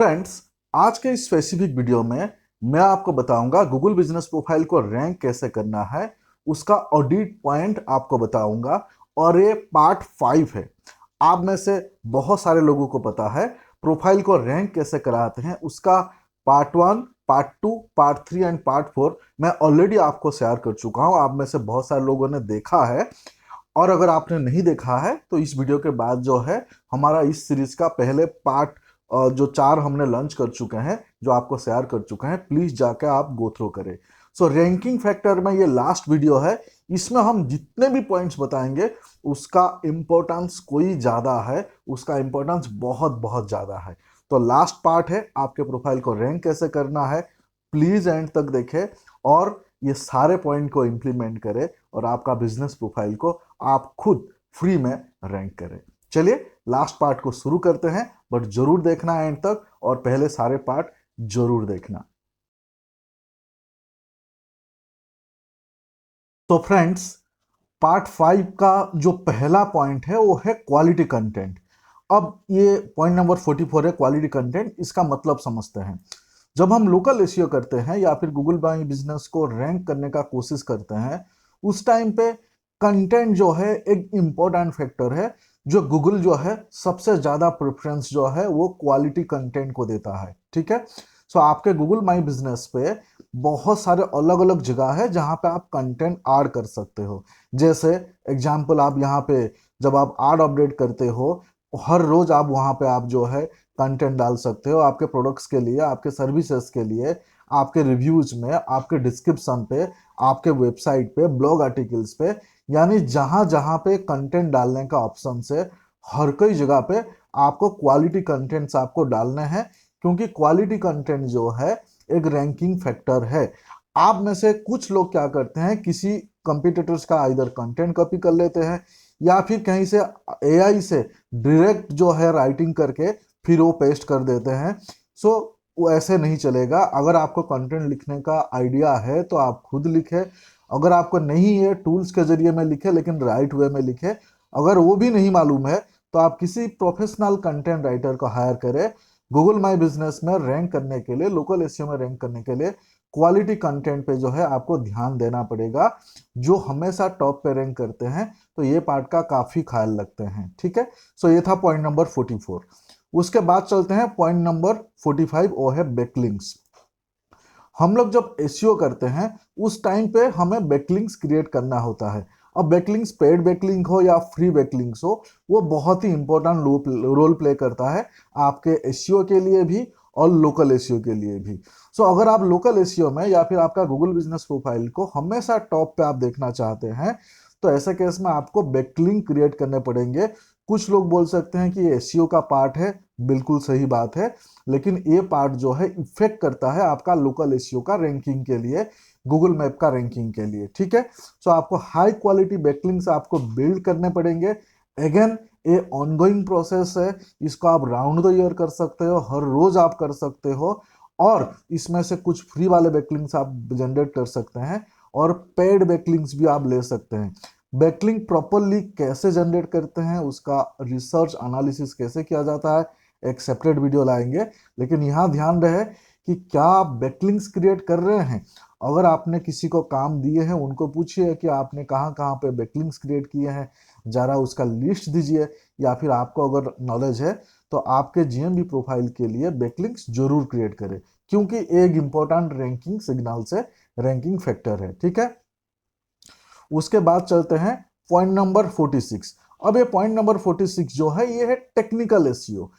Friends, आज के इस स्पेसिफिक वीडियो में मैं आपको बताऊंगा गूगल बिजनेस प्रोफाइल को रैंक कैसे करना है। उसका ऑडिट पॉइंट आपको बताऊंगा और ये पार्ट 5 है। आप में से बहुत सारे लोगों को पता है प्रोफाइल को रैंक कैसे कराते हैं। उसका part 1, part 2, part 3 and part 4 मैं ऑलरेडी आपको शेयर कर चुका हूं। आप में से बहुत सारे लोगों ने देखा है और अगर आपने नहीं देखा है तो इस वीडियो के बाद जो है हमारा इस सीरीज का पहले पार्ट जो 4 हमने लॉन्च कर चुके हैं, जो आपको शेयर कर चुके हैं, प्लीज जाके आप गो थ्रू करें। सो रैंकिंग फैक्टर में ये लास्ट वीडियो है। इसमें हम जितने भी पॉइंट्स बताएंगे उसका इम्पोर्टेंस कोई ज्यादा है, उसका इम्पोर्टेंस बहुत बहुत ज्यादा है। तो लास्ट पार्ट है आपके प्रोफाइल को रैंक कैसे करना है। प्लीज एंड तक देखें और ये सारे पॉइंट को इंप्लीमेंट करें और आपका बिजनेस प्रोफाइल को आप खुद फ्री में रैंक करें। चलिए लास्ट पार्ट को शुरू करते हैं, बट जरूर देखना एंड तक और पहले सारे पार्ट जरूर देखना। तो फ्रेंड्स, पार्ट 5 का जो पहला पॉइंट है वो है क्वालिटी कंटेंट। अब ये पॉइंट नंबर 44 है, क्वालिटी कंटेंट। इसका मतलब समझते हैं। जब हम लोकल एसईओ करते हैं या फिर गूगल बाई बिजनेस को रैंक करने का कोशिश करते हैं, उस टाइम पे कंटेंट जो है एक इंपॉर्टेंट फैक्टर है। जो गूगल जो है सबसे ज्यादा प्रेफरेंस जो है वो क्वालिटी कंटेंट को देता है। ठीक है। सो आपके गूगल माई बिजनेस पे बहुत सारे अलग अलग जगह है जहां पे आप कंटेंट ऐड कर सकते हो। जैसे एग्जाम्पल, आप यहाँ पे जब आप ऐड अपडेट करते हो, हर रोज आप वहां पे आप जो है कंटेंट डाल सकते हो आपके प्रोडक्ट्स के लिए, आपके सर्विसेज के लिए, आपके रिव्यूज में, आपके डिस्क्रिप्शन पे, आपके वेबसाइट पे, ब्लॉग आर्टिकल्स पे, यानी जहां जहां पे कंटेंट डालने का ऑप्शन है, हर कोई जगह पे आपको क्वालिटी कंटेंट्स आपको डालने हैं। क्योंकि क्वालिटी कंटेंट जो है एक रैंकिंग फैक्टर है। आप में से कुछ लोग क्या करते हैं, किसी कंपिटिटर्स का इधर कंटेंट कॉपी कर लेते हैं या फिर कहीं से एआई से डायरेक्ट जो है राइटिंग करके फिर वो पेस्ट कर देते हैं। सो वो ऐसे नहीं चलेगा। अगर आपको कंटेंट लिखने का आइडिया है तो आप खुद लिखे। अगर आपको नहीं है, टूल्स के जरिए में लिखे लेकिन राइट वे में लिखे। अगर वो भी नहीं मालूम है तो आप किसी प्रोफेशनल कंटेंट राइटर को हायर करें। गूगल माई बिजनेस में रैंक करने के लिए, लोकल एसईओ में रैंक करने के लिए क्वालिटी कंटेंट पे जो है आपको ध्यान देना पड़ेगा, जो हमेशा टॉप पे रैंक करते हैं। तो ये पार्ट का काफी ख्याल रखते हैं। ठीक है। सो ये था पॉइंट नंबर 44। उसके बाद चलते हैं पॉइंट नंबर 45, वो है बैकलिंक्स। हम लोग जब एसईओ करते हैं उस टाइम पे हमें बैकलिंक्स क्रिएट करना होता है। अब बैकलिंक्स पेड बैकलिंक हो या फ्री बैकलिंक्स हो, वो बहुत ही इंपॉर्टेंट रोल प्ले करता है आपके एसईओ के लिए भी और लोकल एसईओ के लिए भी। सो अगर आप लोकल एसईओ में या फिर आपका गूगल बिजनेस प्रोफाइल को हमेशा टॉप पे आप देखना चाहते हैं, तो ऐसे केस में आपको बैकलिंक क्रिएट करने पड़ेंगे। कुछ लोग बोल सकते हैं कि ये एसईओ का पार्ट है, बिल्कुल सही बात है, लेकिन ये पार्ट जो है इफेक्ट करता है आपका लोकल एसईओ का रैंकिंग के लिए, गूगल मैप का रैंकिंग के लिए। ठीक है। सो आपको हाई क्वालिटी बैकलिंक्स आपको बिल्ड करने पड़ेंगे। अगेन, ये ऑनगोइंग प्रोसेस है। इसको आप राउंड द ईयर कर सकते हो, हर रोज आप कर सकते हो। और इसमें से कुछ फ्री वाले बैकलिंक्स आप जनरेट कर सकते हैं और पेड बैकलिंक्स भी आप ले सकते हैं। बैकलिंक प्रॉपरली कैसे जनरेट करते हैं, उसका रिसर्च एनालिसिस कैसे किया जाता है, एक सेपरेट वीडियो लाएंगे। लेकिन यहाँ ध्यान रहे कि क्या आप बैकलिंक्स क्रिएट कर रहे हैं। अगर आपने किसी को काम दिए हैं, उनको पूछिए कि आपने कहाँ कहाँ पे बैकलिंक्स क्रिएट किए हैं, जरा उसका लिस्ट दीजिए। या फिर आपको अगर नॉलेज है तो आपके जीएमबी प्रोफाइल के लिए बैकलिंक्स जरूर क्रिएट करें, क्योंकि एक इंपॉर्टेंट रैंकिंग सिग्नल से रैंकिंग फैक्टर है। ठीक है। उसके बाद चलते हैं पॉइंट नंबर 46। अब ये पॉइंट नंबर 46 जो है ये है टेक्निकल एसईओ।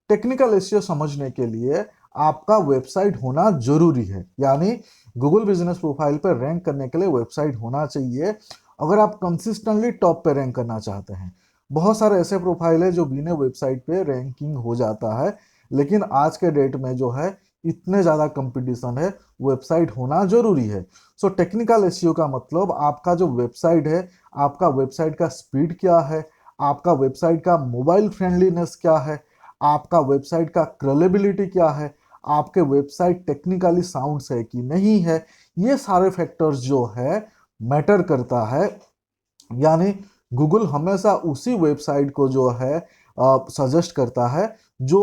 टेक्निकल एसईओ समझने के लिए आपका वेबसाइट होना जरूरी है, यानी गूगल बिजनेस प्रोफाइल पर रैंक करने के लिए वेबसाइट होना चाहिए अगर आप कंसिस्टेंटली टॉप पे रैंक करना चाहते हैं। बहुत सारे ऐसे प्रोफाइल है जो बिना वेबसाइट पे रैंकिंग हो जाता है, लेकिन आज के डेट में जो है इतने ज्यादा कंपटीशन है, वेबसाइट होना जरूरी है। सो टेक्निकल एसईओ का मतलब आपका जो वेबसाइट है, आपका वेबसाइट का स्पीड क्या है, आपका वेबसाइट का मोबाइल फ्रेंडलीनेस क्या है, आपका वेबसाइट का क्रलेबिलिटी क्या है, आपके वेबसाइट टेक्निकली साउंड है कि नहीं है। ये सारे फैक्टर्स जो है मैटर करता है। यानी गूगल हमेशा उसी वेबसाइट को जो है सजेस्ट करता है जो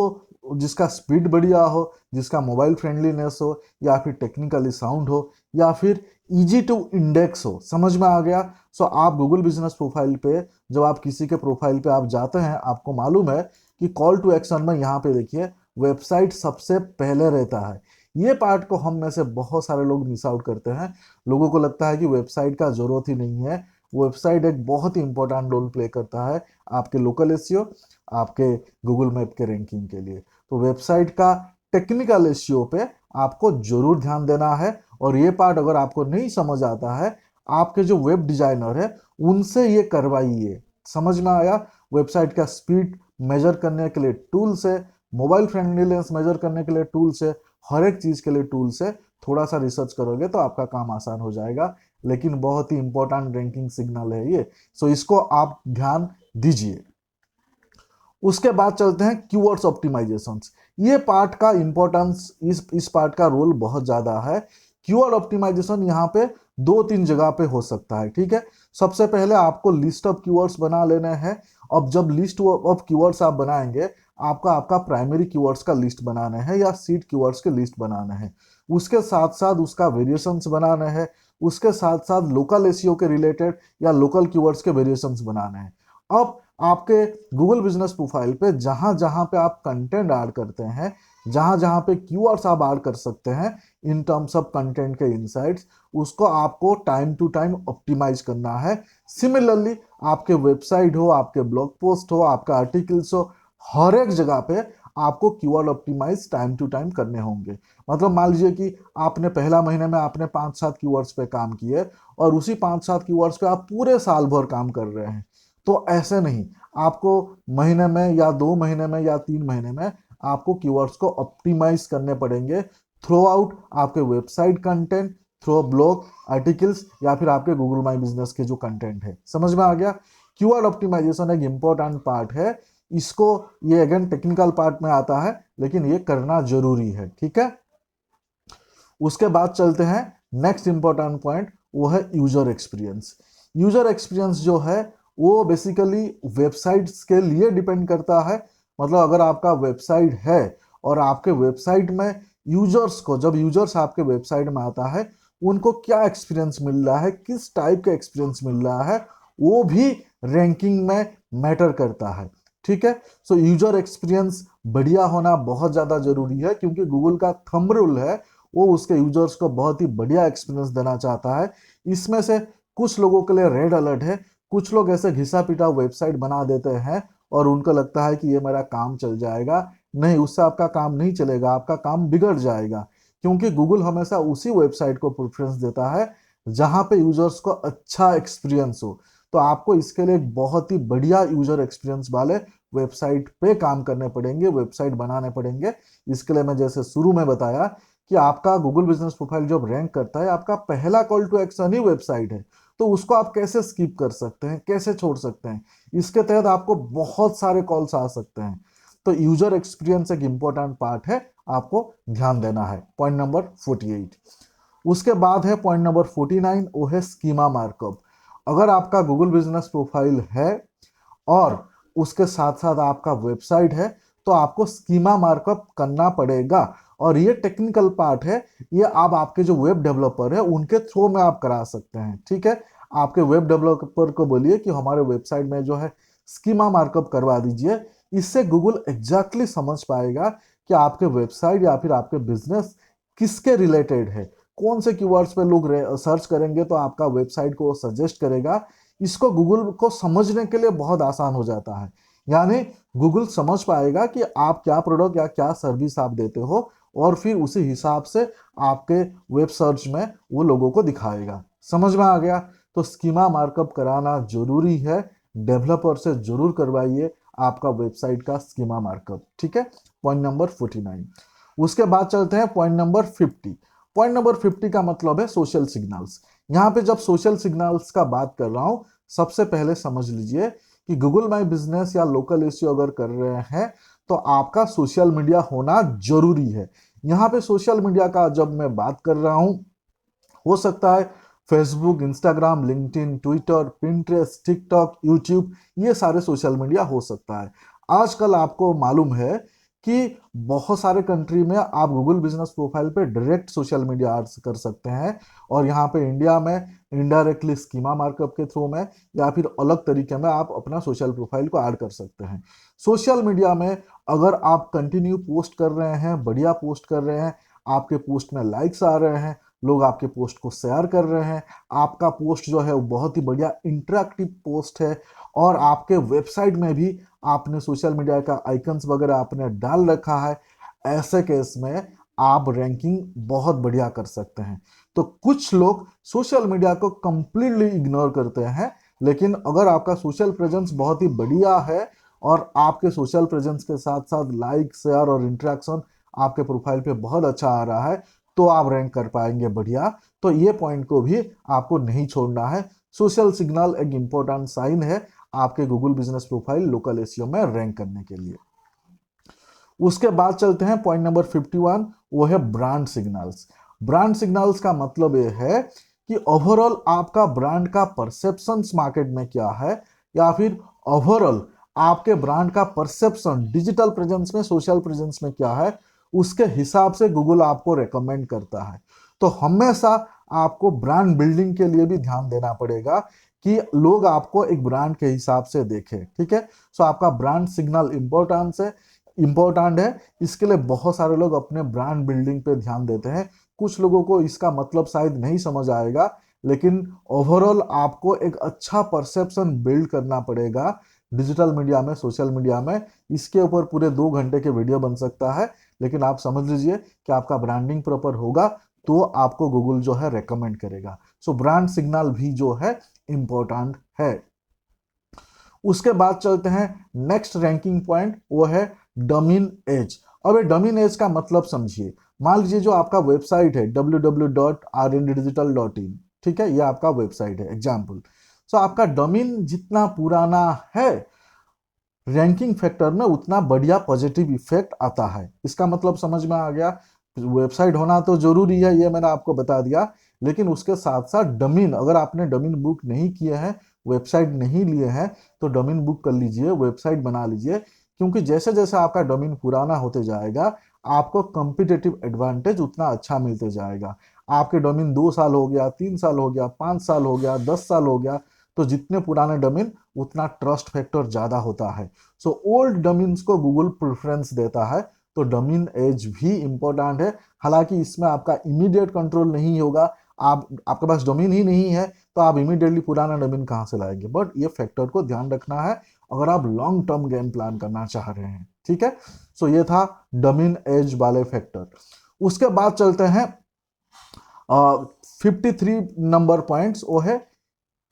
जिसका स्पीड बढ़िया हो, जिसका मोबाइल फ्रेंडलीनेस हो, या फिर टेक्निकली साउंड हो, या फिर इजी टू इंडेक्स हो। समझ में आ गया? सो आप गूगल बिजनेस प्रोफाइल पे जब आप किसी के प्रोफाइल पे आप जाते हैं, आपको मालूम है कि कॉल टू एक्शन में यहाँ पे देखिए वेबसाइट सबसे पहले रहता है। ये पार्ट को हम में से बहुत सारे लोग मिस आउट करते हैं। लोगों को लगता है कि वेबसाइट का जरूरत ही नहीं है। वेबसाइट एक बहुत ही इंपॉर्टेंट रोल प्ले करता है आपके लोकल एसईओ, आपके गूगल मैप के रैंकिंग के लिए। तो वेबसाइट का टेक्निकल एसईओ पे आपको जरूर ध्यान देना है। और ये पार्ट अगर आपको नहीं समझ आता है, आपके जो वेब डिजाइनर है उनसे ये करवाइए। समझ में आया? वेबसाइट का स्पीड मेजर करने के लिए टूल्स है, मोबाइल फ्रेंडलीनेस मेजर करने के लिए टूल्स है, हर एक चीज के लिए टूल्स है। थोड़ा सा रिसर्च करोगे तो आपका काम आसान हो जाएगा। लेकिन बहुत ही इंपॉर्टेंट रैंकिंग सिग्नल है ये, सो इसको आप ध्यान दीजिए। उसके बाद चलते हैं कीवर्ड्स ऑप्टिमाइजेशन। ये पार्ट का इंपॉर्टेंस, इस पार्ट का रोल बहुत ज्यादा है। कीवर्ड ऑप्टिमाइजेशन यहाँ पे दो तीन जगह पे हो सकता है, ठीक है। सबसे पहले आपको लिस्ट ऑफ कीवर्ड्स बना लेने हैं। अब जब लिस्ट ऑफ कीवर्ड्स आप बनाएंगे, आपका प्राइमरी कीवर्ड्स का लिस्ट बनाना है या सीड कीवर्ड्स के लिस्ट बनाना है। उसके साथ साथ उसका वेरिएशंस बनाना है। उसके साथ साथ लोकल एसईओ के रिलेटेड या लोकल कीवर्ड्स के वेरिएशंस बनाने हैं। अब आपके गूगल बिजनेस प्रोफाइल पे जहां जहां पे आप कंटेंट ऐड करते हैं, जहां जहां पे कीवर्ड्स आप ऐड कर सकते हैं इन टर्म्स ऑफ कंटेंट के इनसाइट्स, उसको आपको टाइम टू टाइम ऑप्टिमाइज करना है। सिमिलरली आपके वेबसाइट हो, आपके ब्लॉग पोस्ट हो, आपका आर्टिकल्स हो, हर एक जगह पे आपको keyword optimise time to time करने होंगे। मतलब मान लीजिए कि आपने पहला महीने में आपने 5-7 कीवर्ड्स पे काम किए और उसी 5-7 कीवर्ड्स पे आप पूरे साल भर काम कर रहे हैं, तो ऐसे नहीं। आपको महीने में या 2 महीने में या 3 महीने में आपको कीवर्ड्स को ऑप्टिमाइज करने पड़ेंगे थ्रू आउट आपके website content, through blog articles, या फिर आपके गूगल माई बिजनेस के जो कंटेंट है। समझ में आ गया? कीवर्ड ऑप्टिमाइजेशन एक इंपॉर्टेंट पार्ट है। इसको, ये अगेन टेक्निकल पार्ट में आता है, लेकिन ये करना जरूरी है, ठीक है। उसके बाद चलते हैं नेक्स्ट इंपॉर्टेंट पॉइंट, वो है यूजर एक्सपीरियंस। यूजर एक्सपीरियंस जो है वो बेसिकली वेबसाइट्स के लिए डिपेंड करता है। मतलब अगर आपका वेबसाइट है और आपके वेबसाइट में यूजर्स को, जब यूजर्स आपके वेबसाइट में आता है, उनको क्या एक्सपीरियंस मिल रहा है, किस टाइप का एक्सपीरियंस मिल रहा है, वो भी रैंकिंग में मैटर करता है, ठीक है। सो यूजर एक्सपीरियंस बढ़िया होना बहुत ज्यादा जरूरी है, क्योंकि गूगल का थंब रूल है वो उसके यूजर्स को बहुत ही बढ़िया एक्सपीरियंस देना चाहता है। इसमें से कुछ लोगों के लिए रेड अलर्ट है। कुछ लोग ऐसे घिसा पिटा वेबसाइट बना देते हैं और उनको लगता है कि ये मेरा काम चल जाएगा। नहीं, उससे आपका काम नहीं चलेगा, आपका काम बिगड़ जाएगा। क्योंकि गूगल हमेशा उसी वेबसाइट को प्रेफरेंस देता है जहां पे यूजर्स को अच्छा एक्सपीरियंस हो। तो आपको इसके लिए एक बहुत ही बढ़िया यूजर एक्सपीरियंस वाले वेबसाइट पे काम करने पड़ेंगे, वेबसाइट बनाने पड़ेंगे। इसके लिए मैं जैसे शुरू में बताया कि आपका गूगल बिजनेस प्रोफाइल जब रैंक करता है, आपका पहला कॉल टू एक्शन ही वेबसाइट है। तो उसको आप कैसे स्किप कर सकते हैं, कैसे छोड़ सकते हैं? इसके तहत आपको बहुत सारे कॉल्स आ सकते हैं। तो यूजर एक्सपीरियंस एक इंपॉर्टेंट पार्ट है, आपको ध्यान देना है। Point number 48। उसके बाद है पॉइंट नंबर 49, वो है स्कीमा मार्कअप। अगर आपका गूगल बिजनेस प्रोफाइल है और उसके साथ साथ आपका वेबसाइट है, तो आपको स्कीमा मार्कअप करना पड़ेगा। और ये टेक्निकल पार्ट है, ये आप आपके जो वेब डेवलपर है उनके थ्रू में आप करा सकते हैं, ठीक है। आपके वेब डेवलपर को बोलिए कि हमारे वेबसाइट में जो है स्कीमा मार्कअप करवा दीजिए। इससे गूगल एग्जैक्टली समझ पाएगा कि आपके वेबसाइट या फिर आपके बिजनेस किसके रिलेटेड है, कौन से कीवर्ड्स पे लोग सर्च करेंगे तो आपका वेबसाइट को सजेस्ट करेगा। इसको गूगल को समझने के लिए बहुत आसान हो जाता है। यानी गूगल समझ पाएगा कि आप क्या प्रोडक्ट या क्या सर्विस आप देते हो, और फिर उसी हिसाब से आपके वेब सर्च में वो लोगों को दिखाएगा। समझ में आ गया? तो स्कीमा मार्कअप कराना जरूरी है। डेवलपर से जरूर करवाइए आपका वेबसाइट का स्कीमा मार्कअप, ठीक है। Point number 49। उसके बाद चलते हैं पॉइंट नंबर 50। पॉइंट नंबर 50 का मतलब है सोशल सिग्नल्स। यहाँ पे जब सोशल सिग्नल्स का बात कर रहा हूं, सबसे पहले समझ लीजिए कि गूगल माई बिजनेस या लोकल एसईओ अगर कर रहे हैं तो आपका सोशल मीडिया होना जरूरी है। यहाँ पे सोशल मीडिया का जब मैं बात कर रहा हूं, हो सकता है Facebook, Instagram, LinkedIn, Twitter, Pinterest, TikTok, YouTube, ये सारे सोशल मीडिया हो सकता है। आजकल आपको मालूम है कि बहुत सारे कंट्री में आप गूगल बिजनेस प्रोफाइल पे डायरेक्ट सोशल मीडिया एड्स कर सकते हैं, और यहाँ पे इंडिया में इनडायरेक्टली स्कीमा मार्कअप के थ्रू में या फिर अलग तरीके में आप अपना सोशल प्रोफाइल को ऐड कर सकते हैं। सोशल मीडिया में अगर आप कंटिन्यू पोस्ट कर रहे हैं, बढ़िया पोस्ट कर रहे हैं, आपके पोस्ट में लाइक्स आ रहे हैं, लोग आपके पोस्ट को शेयर कर रहे हैं, आपका पोस्ट जो है वो बहुत ही बढ़िया इंटरेक्टिव पोस्ट है, और आपके वेबसाइट में भी आपने सोशल मीडिया का आइकन्स वगैरह आपने डाल रखा है, ऐसे केस में आप रैंकिंग बहुत बढ़िया कर सकते हैं। तो कुछ लोग सोशल मीडिया को कंप्लीटली इग्नोर करते हैं, लेकिन अगर आपका सोशल प्रेजेंस बहुत ही बढ़िया है और आपके सोशल प्रेजेंस के साथ साथ लाइक, शेयर और इंटरेक्शन आपके प्रोफाइल पे बहुत अच्छा आ रहा है, तो आप रैंक कर पाएंगे बढ़िया। तो ये पॉइंट को भी आपको नहीं छोड़ना है। सोशल सिग्नल एक इंपॉर्टेंट साइन है आपके Google business profile local SEO में रैंक करने के लिए। उसके बाद चलते हैं पॉइंट नंबर 51, वो है ब्रांड सिग्नल्स। ब्रांड सिग्नल्स का मतलब ये है कि ओवरऑल आपका ब्रांड का परसेप्शन मार्केट में क्या है, या फिर ओवरऑल आपके ब्रांड का परसेप्शन डिजिटल प्रेजेंस में, सोशल प्रेजेंस में क्या है, उसके हिसाब से गूगल आपको रेकमेंड करता है। तो हमेशा आपको ब्रांड बिल्डिंग के लिए भी ध्यान देना पड़ेगा कि लोग आपको एक ब्रांड के हिसाब से देखें, ठीक है। सो आपका ब्रांड सिग्नल इंपॉर्टेंट है। इसके लिए बहुत सारे लोग अपने ब्रांड बिल्डिंग पे ध्यान देते हैं। कुछ लोगों को इसका मतलब शायद नहीं समझ आएगा, लेकिन ओवरऑल आपको एक अच्छा परसेप्शन बिल्ड करना पड़ेगा डिजिटल मीडिया में, सोशल मीडिया में। इसके ऊपर पूरे 2 घंटे के वीडियो बन सकता है, लेकिन आप समझ लीजिए कि आपका ब्रांडिंग प्रॉपर होगा तो आपको गूगल जो है रेकमेंड करेगा। सो ब्रांड सिग्नल भी जो है इंपॉर्टेंट है। उसके बाद चलते हैं नेक्स्ट रैंकिंग पॉइंट, वो है डोमेन एज। अब ये डोमेन एज का मतलब समझिए। मान लीजिए जो आपका वेबसाइट है www.rnddigital.in, ठीक है, ये आपका वेबसाइट है एग्जाम्पल। सो आपका डोमेन जितना पुराना है, रैंकिंग फैक्टर में उतना बढ़िया पॉजिटिव इफेक्ट आता है। इसका मतलब समझ में आ गया। वेबसाइट होना तो जरूरी है, ये मैंने आपको बता दिया, लेकिन उसके साथ साथ डोमेन, अगर आपने डोमेन बुक नहीं किए हैं, वेबसाइट नहीं लिए हैं, तो डोमेन बुक कर लीजिए, वेबसाइट बना लीजिए। क्योंकि जैसे जैसे आपका डोमेन पुराना होते जाएगा, आपको कॉम्पिटिटिव एडवांटेज उतना अच्छा मिलते जाएगा। आपके डोमेन 2 साल हो गया, 3 साल हो गया, 5 साल हो गया, 10 साल हो गया, तो जितने पुराने डोमेन उतना ट्रस्ट फैक्टर ज्यादा होता है। सो ओल्ड डोमेन्स को गूगल प्रेफरेंस देता है। तो डोमेन एज भी इंपॉर्टेंट है। हालांकि इसमें आपका इमीडिएट कंट्रोल नहीं होगा, आपके पास डोमेन ही नहीं है तो आप इमीडिएटली पुराना डोमेन कहां से लाएंगे, बट ये फैक्टर को ध्यान रखना है अगर आप लॉन्ग टर्म गेम प्लान करना चाह रहे हैं, ठीक है। सो ये था डोमेन एज वाले फैक्टर। उसके बाद चलते हैं 53 नंबर पॉइंट्स, वो है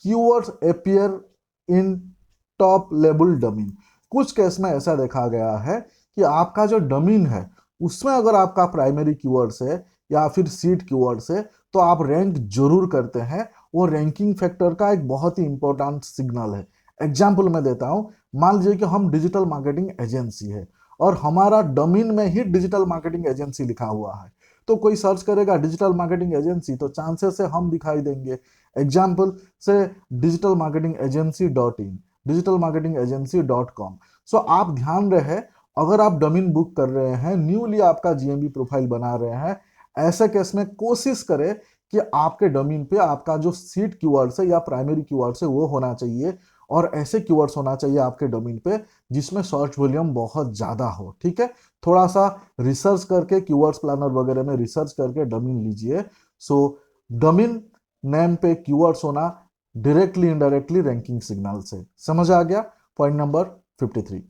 keywords appear in top level domain. कुछ केस में ऐसा देखा गया है कि आपका जो डोमेन है उसमें अगर आपका प्राइमरी कीवर्ड्स है या फिर सीड कीवर्ड्स है, तो आप रैंक जरूर करते हैं। वो रैंकिंग फैक्टर का एक बहुत ही इंपॉर्टेंट सिग्नल है। एग्जाम्पल मैं देता हूं। मान लीजिए कि हम डिजिटल मार्केटिंग एजेंसी है और हमारा डोमेन में ही डिजिटल मार्केटिंग एजेंसी लिखा हुआ है, तो कोई सर्च करेगा डिजिटल मार्केटिंग एजेंसी, तो चांसेस है हम दिखाई देंगे। एग्जाम्पल से digitalmarketingagency.in, digitalmarketingagency.com। सो आप ध्यान रहे, अगर आप डोमेन बुक कर रहे हैं, न्यूली आपका जीएमबी प्रोफाइल बना रहे हैं, ऐसे केस में कोशिश करें कि आपके डोमेन पे आपका जो सीड कीवर्ड्स है या प्राइमरी कीवर्ड्स है वो होना चाहिए, और ऐसे कीवर्ड्स होना चाहिए आपके डोमेन पे जिसमें सर्च वॉल्यूम बहुत ज्यादा हो, ठीक है। थोड़ा सा रिसर्च करके, कीवर्ड्स प्लानर वगैरह में रिसर्च करके डोमेन लीजिए। सो डोमेन नेम पे कीवर्ड्स होना डायरेक्टली इनडायरेक्टली रैंकिंग सिग्नल से, समझ आ गया पॉइंट नंबर 53।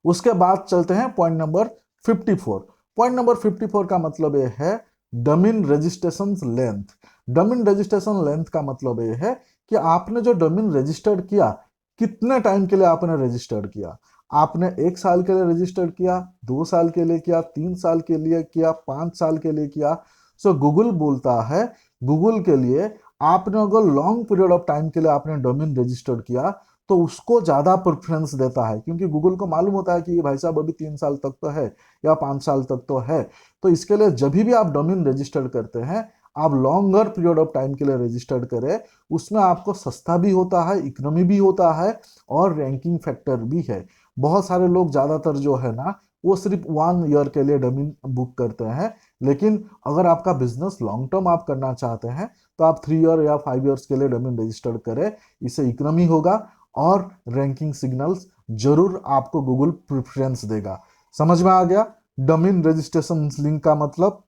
उसके बाद चलते हैं पॉइंट नंबर 54। पॉइंट नंबर 54 का मतलब ये है domain registration length. Domain registration length का मतलब ये है कि आपने जो डोमेन रजिस्टर्ड किया, कितने टाइम के लिए आपने रजिस्टर्ड किया। आपने 1 साल के लिए रजिस्टर्ड किया, 2 साल के लिए किया, 3 साल के लिए किया, 5 साल के लिए किया। सो गूगल बोलता है, गूगल के लिए आपने अगर लॉन्ग पीरियड ऑफ टाइम के लिए आपने डोमेन रजिस्टर्ड किया तो उसको ज्यादा प्रेफरेंस देता है, क्योंकि गूगल को मालूम होता है कि ये भाई साहब अभी 3 साल तक तो है या 5 साल तक तो है। तो इसके लिए जब भी आप डोमेन रजिस्टर्ड करते हैं, आप लॉन्गर पीरियड ऑफ टाइम के लिए रजिस्टर्ड करें, उसमें आपको सस्ता भी होता है, इकोनॉमी भी होता है, और रैंकिंग फैक्टर भी है। बहुत सारे लोग ज्यादातर जो है ना, वो सिर्फ 1 ईयर के लिए डोमेन बुक करते हैं। लेकिन अगर आपका बिजनेस लॉन्ग टर्म आप करना चाहते हैं तो आप 3 ईयर या 5 ईयर्स के लिए डोमेन रजिस्टर करें। इससे इकोनॉमी होगा और रैंकिंग सिग्नल्स जरूर आपको गूगल प्रेफरेंस देगा। समझ में आ गया डोमेन रजिस्ट्रेशन लिंक का मतलब।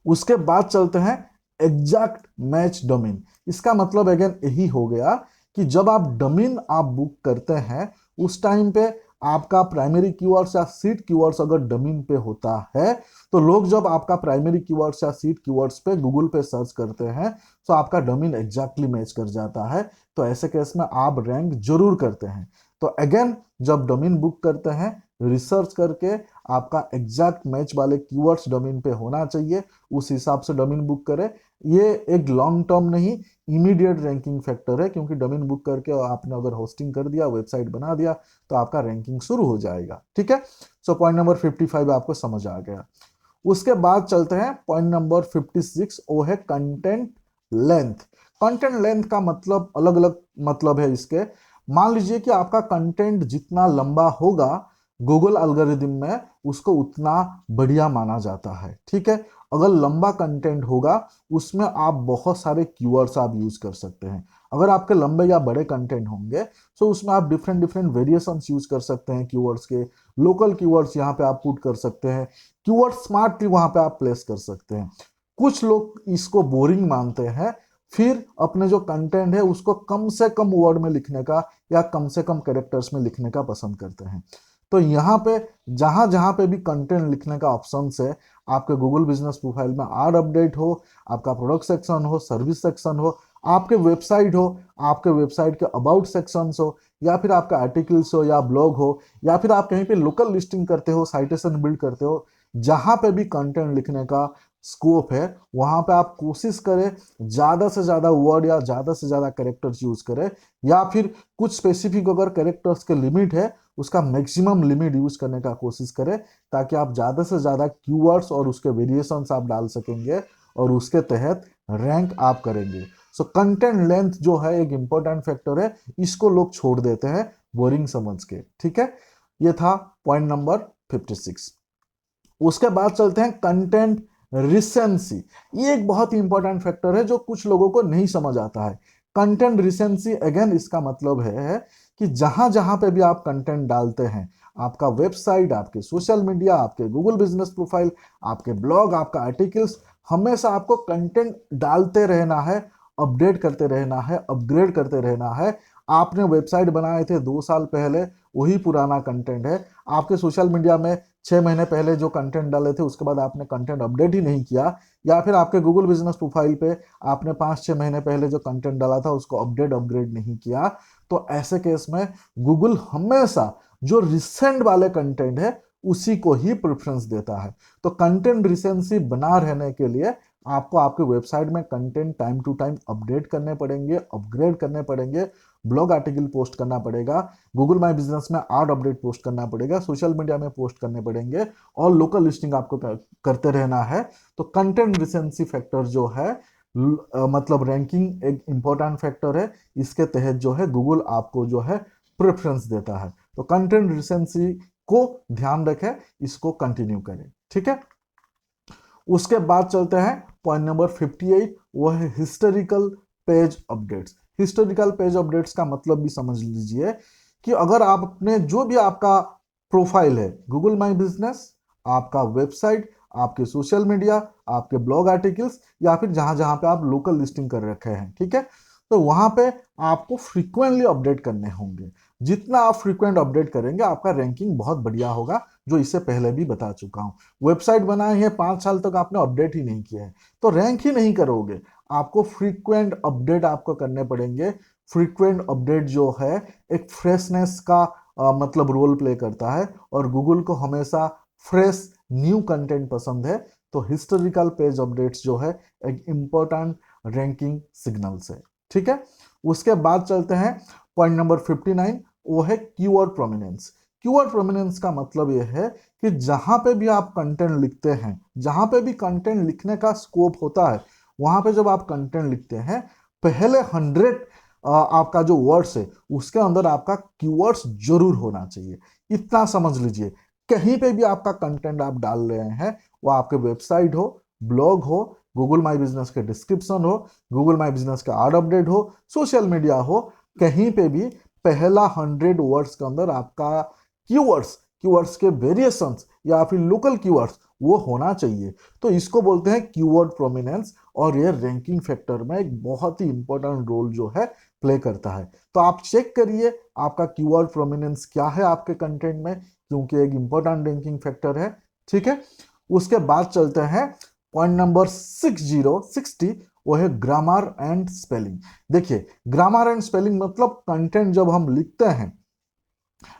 उसके बाद चलते हैं एग्जैक्ट मैच डोमेन। इसका मतलब अगेन यही हो गया कि जब आप डोमेन आप बुक करते हैं उस टाइम पे आपका प्राइमरी कीवर्ड्स या सीड कीवर्ड्स अगर डोमेन पे होता है तो लोग जब आपका प्राइमरी कीवर्ड्स या सीड कीवर्ड्स पे गूगल पे सर्च करते हैं तो आपका डोमेन एग्जैक्टली मैच कर जाता है। तो ऐसे केस में आप रैंक जरूर करते हैं। तो अगेन जब डोमेन बुक करते हैं रिसर्च करके आपका एग्जैक्ट मैच वाले कीवर्ड्स डोमेन पे होना चाहिए, उस हिसाब से डोमेन बुक करें। ये एक लॉन्ग टर्म नहीं इमीडिएट रैंकिंग फैक्टर है, क्योंकि डोमेन बुक करके आपने अगर होस्टिंग कर दिया, वेबसाइट बना दिया तो आपका रैंकिंग शुरू हो जाएगा। ठीक है, सो पॉइंट नंबर 55 आपको समझ आ गया। उसके बाद चलते हैं पॉइंट नंबर 56, वो है कंटेंट लेंथ। कंटेंट लेंथ का मतलब अलग अलग मतलब है इसके। मान लीजिए कि आपका कंटेंट जितना लंबा होगा गूगल एल्गोरिदम में उसको उतना बढ़िया माना जाता है। ठीक है, अगर लंबा कंटेंट होगा उसमें आप बहुत सारे कीवर्ड्स आप यूज कर सकते हैं। अगर आपके लंबे या बड़े कंटेंट होंगे तो उसमें आप डिफरेंट डिफरेंट वेरिएशंस यूज कर सकते हैं कीवर्ड्स के। लोकल कीवर्ड्स यहाँ पे आप पुट कर सकते हैं, कीवर्ड स्मार्टली वहां पे आप प्लेस कर सकते हैं। कुछ लोग इसको बोरिंग मानते हैं, फिर अपने जो कंटेंट है उसको कम से कम वर्ड में लिखने का या कम से कम कैरेक्टर्स में लिखने का पसंद करते हैं। तो यहाँ पे जहां जहां पे भी कंटेंट लिखने का ऑप्शन है, आपके गूगल बिजनेस प्रोफाइल में आड अपडेट हो, आपका प्रोडक्ट सेक्शन हो, सर्विस सेक्शन हो, आपके वेबसाइट हो, आपके वेबसाइट के अबाउट सेक्शंस हो, या फिर आपका आर्टिकल्स हो या ब्लॉग हो, या फिर आप कहीं पे लोकल लिस्टिंग करते हो, साइटेशन बिल्ड करते हो, जहां पे भी कंटेंट लिखने का स्कोप है वहां पे आप कोशिश करें ज्यादा से ज्यादा वर्ड या ज्यादा से ज्यादा कैरेक्टर्स यूज करें, या फिर कुछ स्पेसिफिक अगर कैरेक्टर्स के लिमिट है उसका मैक्सिमम लिमिट यूज करने का कोशिश करें, ताकि आप ज्यादा से ज्यादा कीवर्ड्स और उसके वेरिएशंस आप डाल सकेंगे और उसके तहत रैंक आप करेंगे। सो कंटेंट लेंथ जो है एक इंपॉर्टेंट फैक्टर है, इसको लोग छोड़ देते हैं बोरिंग समझ के। ठीक है, ये था पॉइंट नंबर 56। उसके बाद चलते हैं कंटेंट रिसेंसी। ये एक बहुत ही इंपॉर्टेंट फैक्टर है जो कुछ लोगों को नहीं समझ आता है। कंटेंट रिसेंसी अगेन इसका मतलब है कि जहां जहां पे भी आप कंटेंट डालते हैं, आपका वेबसाइट, आपके सोशल मीडिया, आपके गूगल बिजनेस प्रोफाइल, आपके ब्लॉग, आपका आर्टिकल्स, हमेशा आपको कंटेंट डालते रहना है, अपडेट करते रहना है, अपग्रेड करते रहना है। आपने वेबसाइट बनाए थे 2 साल पहले, वही पुराना कंटेंट है। आपके सोशल मीडिया में 6 महीने पहले जो कंटेंट डाले थे उसके बाद आपने कंटेंट अपडेट ही नहीं किया, या फिर आपके गूगल बिजनेस प्रोफाइल पे आपने 5-6 महीने पहले जो कंटेंट डाला था उसको अपडेट अपग्रेड नहीं किया, तो ऐसे केस में गूगल हमेशा जो रिसेंट वाले कंटेंट है उसी को ही प्रेफरेंस देता है। तो कंटेंट रिसेंसी बना रहने के लिए आपको आपके वेबसाइट में content time to time update करने पड़ेंगे, अपग्रेड करने पड़ेंगे, ब्लॉग आर्टिकल पोस्ट करना पड़ेगा, गूगल माई बिजनेस में आर्ट अपडेट पोस्ट करना पड़ेगा, सोशल मीडिया में पोस्ट करने पड़ेंगे, और लोकल लिस्टिंग आपको करते रहना है। तो कंटेंट रिसेंसी फैक्टर जो है मतलब रैंकिंग एक इंपॉर्टेंट फैक्टर है, इसके तहत जो है गूगल आपको जो है प्रेफरेंस देता है। तो कंटेंट रिसेंसी को ध्यान रखें, इसको कंटिन्यू करें। ठीक है, उसके बाद चलते हैं पॉइंट नंबर 58, वो है historical page updates. Historical page updates का मतलब भी समझ लीजिए कि अगर आपने जो भी आपका प्रोफाइल है, गूगल माई बिजनेस, आपका वेबसाइट, आपके सोशल मीडिया, आपके ब्लॉग आर्टिकल्स, या फिर जहां जहां पे आप लोकल लिस्टिंग कर रखे हैं, ठीक है, तो वहां पे आपको फ्रीक्वेंटली अपडेट करने होंगे। जितना आप फ्रीक्वेंट अपडेट करेंगे आपका रैंकिंग बहुत बढ़िया होगा, जो इससे पहले भी बता चुका हूं। वेबसाइट बनाए हैं 5 साल तक आपने अपडेट ही नहीं किया है तो रैंक ही नहीं करोगे। आपको फ्रीक्वेंट अपडेट आपको करने पड़ेंगे। फ्रीक्वेंट अपडेट जो है एक फ्रेशनेस का मतलब रोल प्ले करता है, और गूगल को हमेशा फ्रेश न्यू कंटेंट पसंद है। तो हिस्टोरिकल पेज अपडेट्स जो है एक इंपॉर्टेंट रैंकिंग सिग्नल्स है। ठीक है, उसके बाद चलते हैं पॉइंट नंबर 59, वो है कीवर्ड प्रोमिनेंस। कीवर्ड प्रोमिनेंस का मतलब यह है कि जहां पे भी आप कंटेंट लिखते हैं, जहां पे भी कंटेंट लिखने का स्कोप होता है, वहां पे जब आप कंटेंट लिखते हैं पहले 100 आपका जो वर्ड्स है उसके अंदर आपका कीवर्ड्स जरूर होना चाहिए। इतना समझ लीजिए, कहीं पे भी आपका कंटेंट आप डाल रहे हैं, वो आपके वेबसाइट हो, ब्लॉग हो, गूगल माई बिजनेस के डिस्क्रिप्शन हो, गूगल माई बिजनेस का आड अपडेट हो, सोशल मीडिया हो, कहीं पे भी पहला 100 वर्ड्स के अंदर आपका कीवर्ड्स कीवर्ड्स के वेरिएशंस या फिर लोकल कीवर्ड्स वो होना चाहिए। तो इसको बोलते हैं कीवर्ड प्रोमिनेंस, और ये रैंकिंग फैक्टर में एक बहुत ही इंपॉर्टेंट रोल जो है प्ले करता है। तो आप चेक करिए आपका कीवर्ड प्रोमिनेंस क्या है आपके कंटेंट में, क्योंकि एक इंपॉर्टेंट रैंकिंग फैक्टर है। ठीक है, उसके बाद चलते हैं पॉइंट नंबर 60, वो है ग्रामर एंड स्पेलिंग। देखिए, ग्रामर एंड स्पेलिंग मतलब कंटेंट जब हम लिखते हैं,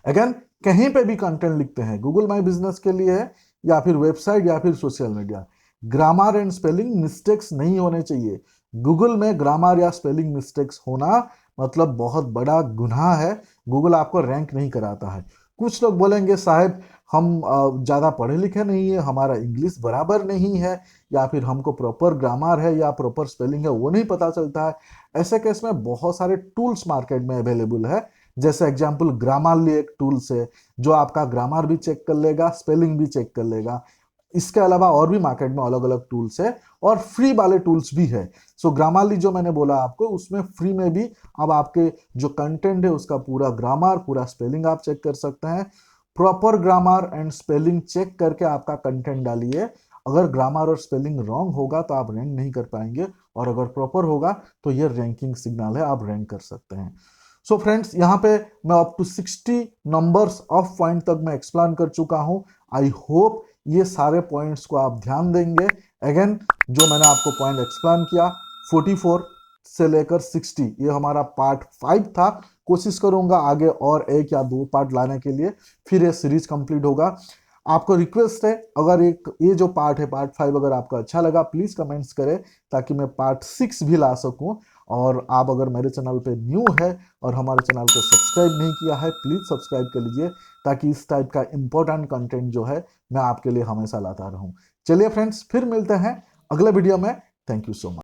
अगेन कहीं पे भी कंटेंट लिखते हैं, गूगल माई बिजनेस के लिए है या फिर वेबसाइट या फिर social media, grammar and spelling mistakes नहीं होने चाहिए। गूगल में ग्रामर या स्पेलिंग मिस्टेक्स होना मतलब बहुत बड़ा गुनाह है, गूगल आपको रैंक नहीं कराता है। कुछ लोग बोलेंगे साहब हम ज़्यादा पढ़े लिखे नहीं है, हमारा इंग्लिश बराबर नहीं है, या फिर हमको प्रॉपर ग्रामर है या प्रॉपर स्पेलिंग है वो नहीं पता चलता है। ऐसे केस में बहुत सारे टूल्स मार्केट में अवेलेबल है, जैसे एग्जाम्पल ग्रामरली एक टूल्स है जो आपका ग्रामर भी चेक कर लेगा, स्पेलिंग भी चेक कर लेगा। इसके अलावा और भी मार्केट में अलग अलग टूल्स है और फ्री वाले टूल्स भी है। सो ग्रामरली जो मैंने बोला आपको, उसमें फ्री में भी अब आपके जो कंटेंट है उसका पूरा ग्रामर पूरा स्पेलिंग आप चेक कर सकते हैं। Proper grammar and spelling check करके आपका कंटेंट डालिए। अगर ग्रामर और स्पेलिंग रॉन्ग होगा तो आप रैंक नहीं कर पाएंगे, और अगर प्रॉपर होगा तो ये रैंकिंग सिग्नल है, आप रैंक कर सकते हैं। सो फ्रेंड्स, यहाँ पे मैं up to 60 numbers of point तक मैं एक्सप्लेन कर चुका हूँ। आई होप ये सारे पॉइंट्स को आप ध्यान देंगे। अगेन जो मैंने आपको पॉइंट एक्सप्लेन किया 44 से लेकर 60, ये हमारा पार्ट 5 था। कोशिश करूंगा आगे और एक या दो पार्ट लाने के लिए, फिर ये सीरीज कंप्लीट होगा। आपको रिक्वेस्ट है, अगर एक ये जो पार्ट है पार्ट 5 अगर आपको अच्छा लगा प्लीज कमेंट्स करें, ताकि मैं पार्ट 6 भी ला सकूं। और आप अगर मेरे चैनल पे न्यू है और हमारे चैनल को सब्सक्राइब नहीं किया है, प्लीज सब्सक्राइब कर लीजिए, ताकि इस टाइप का इंपॉर्टेंट कंटेंट जो है मैं आपके लिए हमेशा लाता रहूं। चलिए फ्रेंड्स, फिर मिलते हैं अगले वीडियो में। Thank you so much.